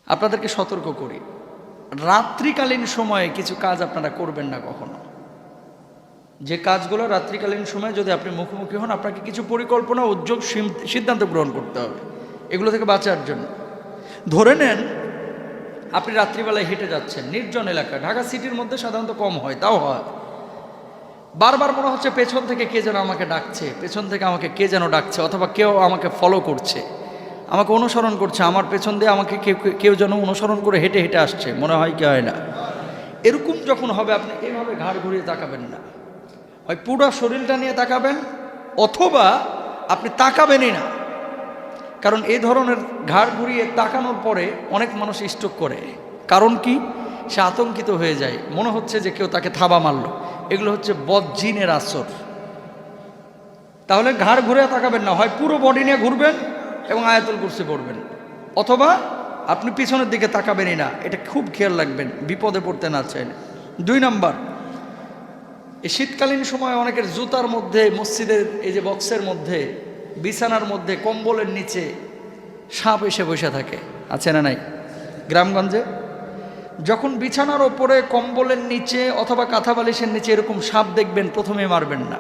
আপনাদেরকে সতর্ক করি, রাত্রিকালীন সময়ে কিছু কাজ আপনারা করবেন না কখনো। যে কাজগুলো রাত্রিকালীন সময়ে যদি আপনি মুখোমুখি হন, আপনাকে কিছু পরিকল্পনা, উদ্যোগ, সিদ্ধান্ত গ্রহণ করতে হবে এগুলো থেকে বাঁচার জন্য। ধরে নেন আপনি রাত্রিবেলায় হেঁটে যাচ্ছেন নির্জন এলাকা, ঢাকা সিটির মধ্যে সাধারণত কম হয়, তাও হয়। বারবার মনে হচ্ছে পেছন থেকে কে যেন আমাকে ডাকছে, পেছন থেকে আমাকে কে যেন ডাকছে, অথবা কেউ আমাকে ফলো করছে, আমাকে অনুসরণ করছে, আমার পেছন দিয়ে আমাকে কেউ যেন অনুসরণ করে হেঁটে হেঁটে আসছে, মনে হয় কি হয় না? এরকম যখন হবে আপনি এইভাবে ঘাড় ঘুরিয়ে তাকাবেন না, হয় পুরো শরীরটা নিয়ে তাকাবেন, অথবা আপনি তাকাবেনই না। কারণ এই ধরনের ঘাড় ঘুরিয়ে তাকানোর পরে অনেক মানুষ স্ট্রোক করে। কারণ কি? সে আতঙ্কিত হয়ে যায়, মনে হচ্ছে যে কেউ তাকে থাবা মারল। এগুলো হচ্ছে বদজিনের আসর। তাহলে ঘাড় ঘুরে তাকাবেন না, হয় পুরো বডি নিয়ে ঘুরবেন এবং আয়াতুল কুরসি পড়বেন, অথবা আপনি পিছনের দিকে তাকাবেনই না। এটা খুব খেয়াল রাখবেন বিপদে পড়তে না চাইলে। 2 নাম্বার, এই শীতকালীন সময় অনেকের জুতার মধ্যে, মসজিদের এই যে বক্সের মধ্যে, বিছানার মধ্যে, কম্বলের নিচে সাপ এসে বসে থাকে, আছে না নাই? গ্রামগঞ্জে যখন বিছানার ওপরে, কম্বলের নিচে অথবা কাঁথা বালিশের নিচে এরকম সাপ দেখবেন, প্রথমে মারবেন না।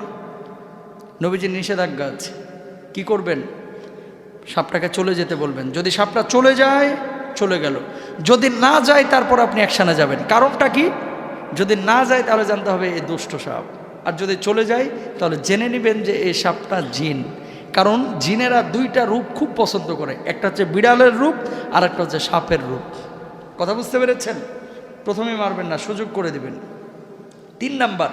নবীজির নিষেধাজ্ঞা আছে। কি করবেন? সাপটাকে চলে যেতে বলবেন। যদি সাপটা চলে যায়, চলে গেল। যদি না যায়, তারপর আপনি অ্যাকশানে যাবেন। কারণটা কি? যদি না যায় তাহলে জানতে হবে এই দুষ্ট সাপ, আর যদি চলে যায় তাহলে জেনে নেবেন যে এই সাপটা জিন। কারণ জিনেরা 2টা রূপ খুব পছন্দ করে, একটা হচ্ছে বিড়ালের রূপ আর একটা হচ্ছে সাপের রূপ। কথা বুঝতে পেরেছেন? প্রথমে মারবেন না, সুযোগ করে দিবেন। 3 নাম্বার,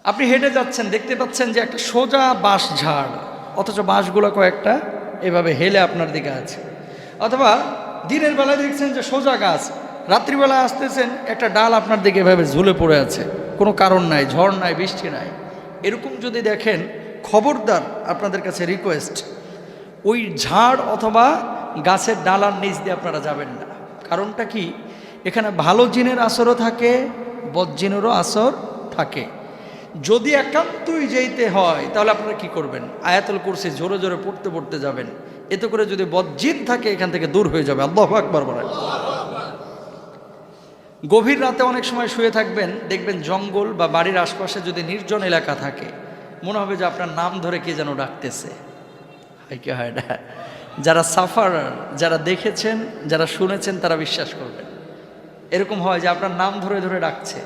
আপনি হেঁটে যাচ্ছেন, দেখতে পাচ্ছেন যে একটা সোজা বাঁশ ঝাড়, অথচ বাঁশগুলো কয়েকটা এভাবে হেলে আপনার দিকে আছে। অথবা দিনের বেলায় দেখছেন যে সোজা গাছ, রাত্রিবেলায় আসতেছেন একটা ডাল আপনার দিকে এভাবে ঝুলে পড়ে আছে, কোনো কারণ নাই, ঝড় নাই, বৃষ্টি নাই। এরকম যদি দেখেন, খবরদার, আপনাদের কাছে রিকোয়েস্ট, ওই ঝাড় অথবা গাছের ডালার নিচ দিয়ে আপনারা যাবেন না। কারণটা কি? এখানে ভালো জিনের আসরও থাকে, বদজিনেরও আসর থাকে। যদি একান্তই যেতে হয় তাহলে আপনারা কি করবেন? আয়াতুল কুরসি জোরে জোরে পড়তে পড়তে যাবেন। এতে করে যদি বদজিন থাকে এখান থেকে দূর হয়ে যাবে। আল্লাহু আকবার বলেন। গভীর রাতে অনেক সময় শুয়ে থাকবেন, দেখবেন জঙ্গল বা বাড়ির আশপাশে যদি নির্জন এলাকা থাকে, মনে হবে যে আপনার নাম ধরে কে যেন ডাকতেছে। হয় কি হয় না? যারা সাফার, যারা দেখেছেন, যারা শুনেছেন, তারা বিশ্বাস করবেন। এরকম হয় যে আপনার নাম ধরে ধরে ডাকছে।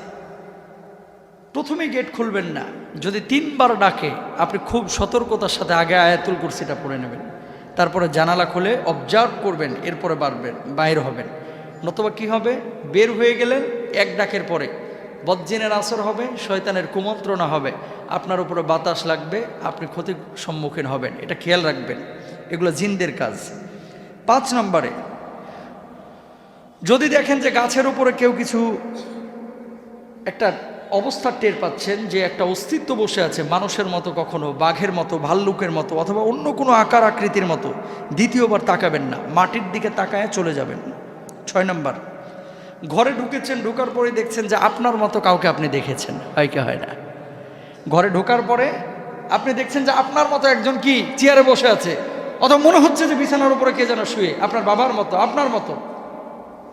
প্রথমেই গেট খুলবেন না। যদি 3 বার ডাকে, আপনি খুব সতর্কতার সাথে আগে আয়াতুল কুরসিটা পড়ে নেবেন, তারপরে জানালা খুলে অবজার্ভ করবেন, এরপরে বাইর হবেন। নতুবা কি হবে? বের হয়ে গেলেন, এক ডাকের পরে বদজিনের আসর হবে, শয়তানের কুমন্ত্রণা হবে, আপনার উপরে বাতাস লাগবে, আপনি ক্ষতির সম্মুখীন হবেন। এটা খেয়াল রাখবেন, এগুলো জিনদের কাজ। 5 নম্বরে, যদি দেখেন যে গাছের উপরে কেউ কিছু একটা অবস্থা টের পাচ্ছেন, যে একটা অস্তিত্ব বসে আছে মানুষের মতো, কখনো বাঘের মতো, ভাল্লুকের মতো, অথবা অন্য কোনো আকার আকৃতির মতো, দ্বিতীয়বার তাকাবেন না, মাটির দিকে তাকায় চলে যাবেন। 6 নম্বর, ঘরে ঢুকেছেন, ঢোকার পরে দেখছেন যে আপনার মতো কাউকে আপনি দেখেছেন। হয় কি হয় না? ঘরে ঢোকার পরে আপনি দেখছেন যে আপনার মতো একজন কি চেয়ারে বসে আছে, অথবা মনে হচ্ছে যে বিছানার উপরে কে যেন শুয়ে, আপনার বাবার মতো, আপনার মতো।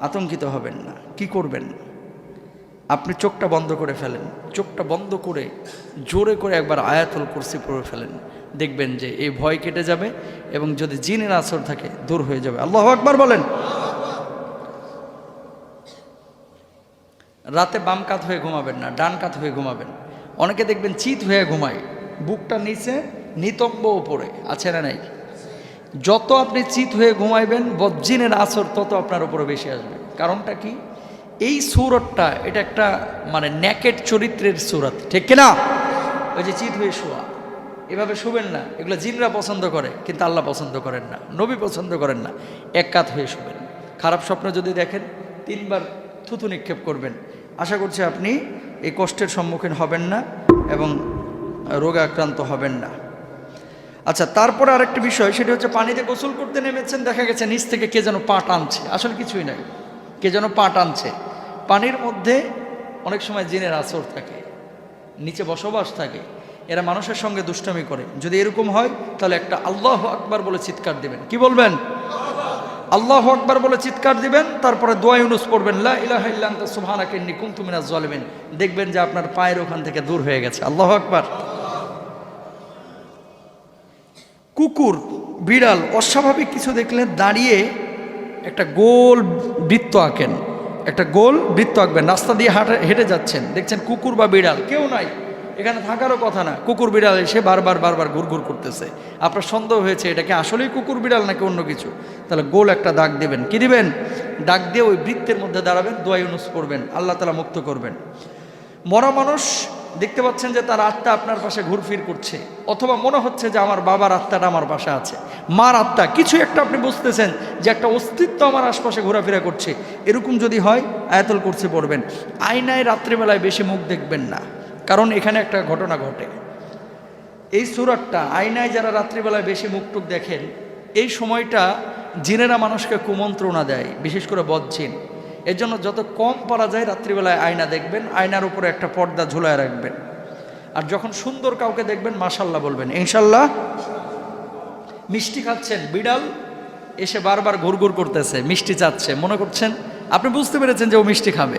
আতঙ্কিত হবেন না। কি করবেন? আপনি চোখটা বন্ধ করে ফেলেন, চোখটা বন্ধ করে জোরে করে একবার আয়াতুল কুরসি পড়ে ফেলেন, দেখবেন যে এই ভয় কেটে যাবে এবং যদি জিনের আসর থাকে দূর হয়ে যাবে। আল্লাহু আকবার বলেন। রাতে বাম কাত হয়ে ঘুমাবেন না, ডান কাত হয়ে ঘুমাবেন। অনেকে দেখবেন চিত হয়ে ঘুমায়, বুকটা নিচে, নিতম্ব উপরে, আছে না নাই? যত আপনি চিত হয়ে ঘুমাইবেন, বদজিনের আসর তত আপনার উপরে বেশি আসবে। কারণটা কি? এই সূরতটা, এটা একটা মানে নেকেট চরিত্রের সূরত, ঠিক কিনা? ওই যে চিত হয়ে শোয়া, এভাবে শুবেন না। এগুলো জিনরা পছন্দ করে, কিন্তু আল্লাহ পছন্দ করেন না, নবী পছন্দ করেন না। এক কাত হয়ে শুবেন। খারাপ স্বপ্ন যদি দেখেন, 3 বার থুতু নিক্ষেপ করবেন। আশা করছি আপনি এই কষ্টের সম্মুখীন হবেন না এবং রোগে আক্রান্ত হবেন না। আচ্ছা, তারপরে আরেকটা বিষয়, সেটা হচ্ছে পানিতে গোসল করতে নেমেছেন, দেখা গেছে নিচ থেকে কে যেন পা টানছে। আসলে কিছুই নাই, কে যেন পা টানছে। পানির মধ্যে অনেক সময় জিনের আসর থাকে, নিচে বসবাস থাকে, এরা মানুষের সঙ্গে দুষ্টামি করে। যদি এরকম হয় তাহলে একটা আল্লাহু আকবার বলে চিৎকার দেবেন। কি বলবেন? আল্লাহু আকবার বলে চিৎকার দিবেন, তারপরে দোয়া ইউনুস পড়বেন, লা ইলাহা ইল্লা আনতা সুবহানাকা ইন্নী কুনতু মিনাজ জালিমিন। দেখবেন যে আপনার পায়ের ওখান থেকে দূর হয়ে গেছে। আল্লাহু আকবার। কুকুর, বিড়াল অস্বাভাবিক কিছু দেখলে দাঁড়িয়ে একটা গোল বৃত্ত আঁকেন, একটা গোল বৃত্ত আঁকবেন। রাস্তা দিয়ে হেঁটে যাচ্ছেন, দেখছেন কুকুর বা বিড়াল কেউ নাই, এখানে থাকারও কথা না, কুকুর বিড়াল এসে বারবার ঘুরঘুর করতেছে। আপনার সন্দেহ হয়েছে এটা কি আসলেই কুকুর বিড়াল নাকি অন্য কিছু, তাহলে গোল একটা দাগ দেবেন। কি দিবেন? দাগ দিয়ে ওই বৃত্তের মধ্যে দাঁড়াবেন, দোয়া ইউনুস পড়বেন, আল্লাহ তাআলা মুক্ত করবেন। মরা মানুষ দেখতে পাচ্ছেন যে তার আত্মা আপনার পাশে ঘুরফির করছে, অথবা মনে হচ্ছে যে আমার বাবার আত্মাটা আমার পাশে আছে, মার আত্মা কিছু একটা আপনি বুঝতেছেন যে একটা অস্তিত্ব আমার আশপাশে ঘোরাফেরা করছে, এরকম যদি হয় আয়াতুল কুরসি পড়বেন। আয়নায় রাত্রিবেলায় বেশি মুখ দেখবেন না, কারণ এখানে একটা ঘটনা ঘটে। এই সূরাটা আয়নায় যারা রাত্রিবেলায় বেশি মুখটুক দেখেন, এই সময়টা জিনেরা মানুষকে কুমন্ত্রণা দেয়, বিশেষ করে বদজিন। এর জন্য যত কম পারা যায় রাত্রিবেলায় আয়না দেখবেন, আয়নার উপরে একটা পর্দা ঝুলায় রাখবেন। আর যখন সুন্দর কাউকে দেখবেন মাশাল্লাহ বলবেন, ইনশাল্লাহ। মিষ্টি খাচ্ছেন, বিড়াল এসে বারবার ঘুরঘুর করতেছে, মিষ্টি চাচ্ছে, মনে করছেন আপনি বুঝতে পেরেছেন যে ও মিষ্টি খাবে।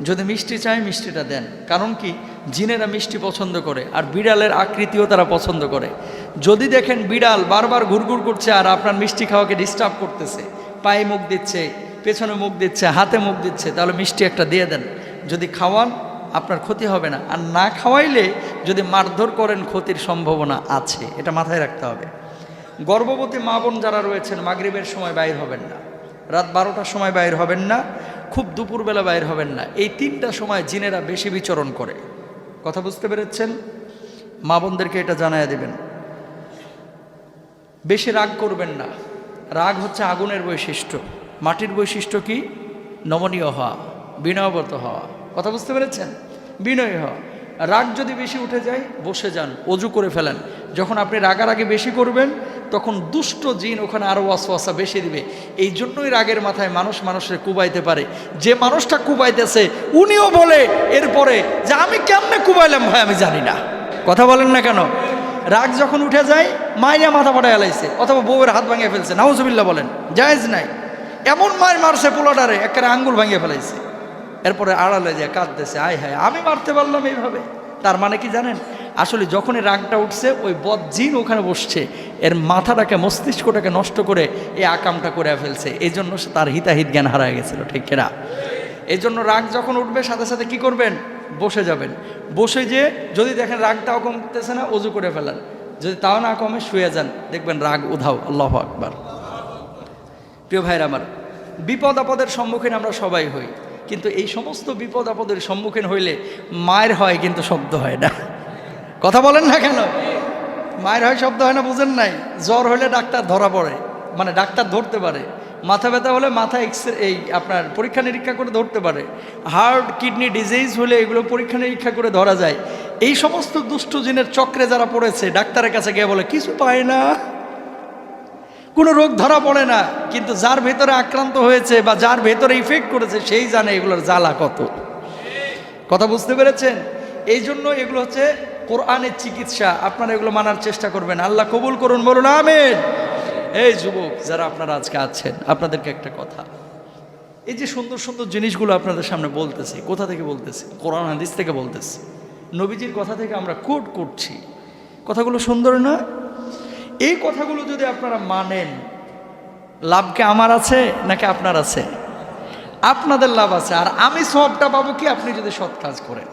যদি মিষ্টি চায় মিষ্টিটা দেন, কারণ কি জিনেরা মিষ্টি পছন্দ করে, আর বিড়ালের আকৃতিও তারা পছন্দ করে। যদি দেখেন বিড়াল বারবার ঘুরঘুর করছে আর আপনার মিষ্টি খাওয়াকে ডিস্টার্ব করতেছে, পায়ে মুখ দিচ্ছে, পেছনে মুখ দিচ্ছে, হাতে মুখ দিচ্ছে, তাহলে মিষ্টি একটা দিয়ে দেন। যদি খাওয়ান আপনার ক্ষতি হবে না, আর না খাওয়াইলে যদি মারধর করেন ক্ষতির সম্ভাবনা আছে, এটা মাথায় রাখতে হবে। গর্ভবতী মা বোন যারা রয়েছেন মাগরিবের সময় বাইর হবেন না, রাত 12টার সময় বাইর হবেন না, খুব দুপুরবেলা বাইর হবেন না। এই 3টা সময় জিনেরা বেশি বিচরণ করে। কথা বুঝতে পেরেছেন? মা বোনদেরকে এটা জানাইয়া দেবেন। বেশি রাগ করবেন না, রাগ হচ্ছে আগুনের বৈশিষ্ট্য। মাটির বৈশিষ্ট্য কি? নমনীয় হওয়া, বিনয়বত হওয়া। কথা বুঝতে পেরেছেন? বিনয়ী হওয়া। রাগ যদি বেশি উঠে যায় বসে যান, অজু করে ফেলেন। যখন আপনি রাগারাগি বেশি করবেন তখন দুষ্ট জিন ওখানে আরও ওয়াসওয়াসা বেশি দিবে। এই জন্যই রাগের মাথায় মানুষ মানুষের কুবাইতে পারে। যে মানুষটা কুবাইতেছে উনিও বলে এরপরে যে আমি কেমনে কুবাইলাম ভাই আমি জানি না। কথা বলেন না কেন? রাগ যখন উঠে যায় মাইয়া মাথা ফাটায় এলাইছে, অথবা বউয়ের হাত ভাঙিয়ে ফেলছে, নাউজুবিল্লাহ বলেন, জায়েজ নাই। এমন মায়ের মারছে পোলাটারে একেবারে আঙ্গুল ভাঙিয়ে ফেলাইছে, এরপরে আড়ালে যায় কাঁদতেছে, আয় হায় আমি মারতে পারলাম এইভাবে। তার মানে কি জানেন? আসলে যখনই রাগটা উঠছে ওই বদজিন ওখানে বসছে, এর মাথাটাকে মস্তিষ্কটাকে নষ্ট করে এই আকামটা করে ফেলছে। এই জন্য সে তার হিতাহিত জ্ঞান হারায় গেছিল, ঠিক কিনা? এই জন্য রাগ যখন উঠবে সাথে সাথে কি করবেন? বসে যাবেন। বসে যে যদি দেখেন রাগটাও কমতেছে না, অজু করে ফেলেন। যদি তাও না কমে শুয়ে যান, দেখবেন রাগ উধাও। আল্লাহু আকবার। প্রিয় ভাইরা আমার, বিপদ আপদের সম্মুখীন আমরা সবাই হই, কিন্তু এই সমস্ত বিপদ আপদের সম্মুখীন হইলে মায়ের হয় কিন্তু শব্দ হয় না। কথা বলেন না কেন? মায়ের হয় শব্দ হয় না, বুঝেন নাই? জ্বর হলে ডাক্তার ধরা পড়ে, মানে ডাক্তার ধরতে পারে। মাথা ব্যথা হলে মাথা এই আপনার পরীক্ষা নিরীক্ষা করে ধরতে পারে। হার্ট কিডনি ডিজিজ হলে এগুলো পরীক্ষা নিরীক্ষা করে ধরা যায়। এই সমস্ত দুষ্ট জিনের চক্রে যারা পড়েছে ডাক্তারের কাছে গিয়ে বলে কিছু পায় না, কোনো রোগ ধরা পড়ে না, কিন্তু যার ভেতরে আক্রান্ত হয়েছে বা যার ভেতরে ইফেক্ট করেছে সেই জানে এগুলোর জ্বালা কত। কথা বুঝতে পেরেছেন? এই জন্য এগুলো হচ্ছে কোরআনের চিকিৎসা। আপনারা এগুলো মানার চেষ্টা করবেন, আল্লাহ কবুল করুন, বলুন আমিন। এই যুবক যারা আপনারা আজকে আছেন, আপনাদেরকে একটা কথা, এই যে সুন্দর সুন্দর জিনিসগুলো আপনাদের সামনে বলতেছি, কোথা থেকে বলতেছি? কোরআন হাদিস থেকে বলতেছি, নবীজির কথা থেকে আমরা কোট করছি। কথাগুলো সুন্দর না? এই কথাগুলো যদি আপনারা মানেন, লাভকে আমার আছে নাকি আপনার আছে? আপনাদের লাভ আছে। আর আমি সবটা পাবো কি? আপনি যদি সৎ কাজ করেন।